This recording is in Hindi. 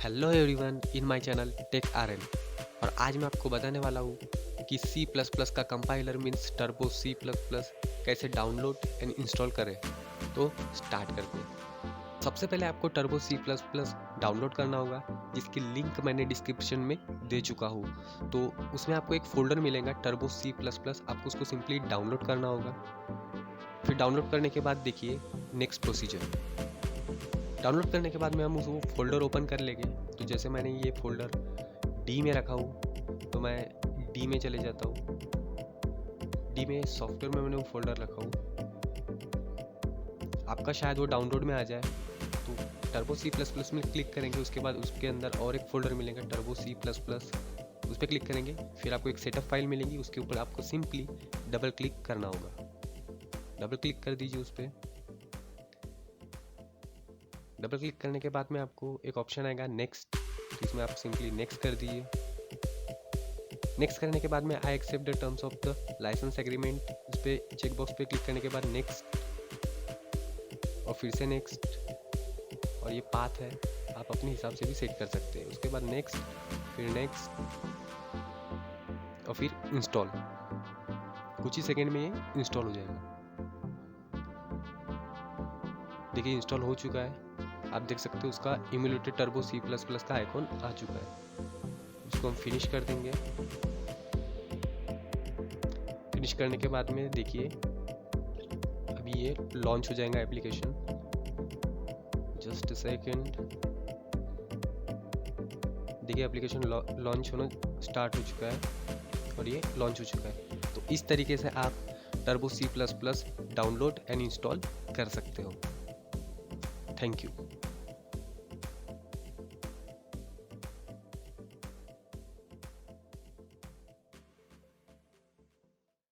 Hello everyone in my channel tech RN. और आज मैं आपको बताने वाला हूँ कि C++ का कंपाइलर मीन्स टर्बो C++ कैसे डाउनलोड एंड इंस्टॉल करें। तो स्टार्ट करते हैं। सबसे पहले आपको टर्बो C++ डाउनलोड करना होगा, जिसकी लिंक मैंने डिस्क्रिप्शन में दे चुका हूँ। तो उसमें आपको एक फोल्डर मिलेगा टर्बो C++, आपको उसको सिंपली डाउनलोड करना होगा। फिर डाउनलोड करने के बाद देखिए नेक्स्ट प्रोसीजर। डाउनलोड करने के बाद में हम उसको फोल्डर ओपन कर लेंगे। तो जैसे मैंने ये फोल्डर डी में रखा हूँ, तो मैं डी में चले जाता हूँ। डी में सॉफ्टवेयर में मैंने वो फोल्डर रखा हूँ, आपका शायद वो डाउनलोड में आ जाए। तो टर्बो C++ में क्लिक करेंगे, उसके बाद उसके अंदर और एक फोल्डर मिलेगा टर्बो C++, उस पर क्लिक करेंगे। फिर आपको एक सेटअप फाइल मिलेगी, उसके ऊपर आपको सिंपली डबल क्लिक करना होगा। डबल क्लिक कर दीजिए उस पर। डबल क्लिक करने के बाद में आपको एक ऑप्शन आएगा नेक्स्ट, तो इसमें आप सिंपली नेक्स्ट कर दीजिए। नेक्स्ट करने के बाद में I accept the terms of the licence agreement, उस पर चेक बॉक्स पे क्लिक करने के बाद नेक्स्ट और फिर से नेक्स्ट। और ये पाथ है, आप अपने हिसाब से भी सेट कर सकते हैं। उसके बाद नेक्स्ट, फिर नेक्स्ट और फिर इंस्टॉल। कुछ ही सेकेंड में ये इंस्टॉल हो जाएगा। देखिए इंस्टॉल हो चुका है। आप देख सकते हो उसका इम्यूलेटेड टर्बो C++ का आइकॉन आ चुका है। उसको हम फिनिश कर देंगे। फिनिश करने के बाद में देखिए अभी ये लॉन्च हो जाएगा एप्लीकेशन। Just a second. देखिए एप्लीकेशन लॉन्च होना स्टार्ट हो चुका है और ये लॉन्च हो चुका है। तो इस तरीके से आप turbo C++ download and install कर सकते हो। Thank you.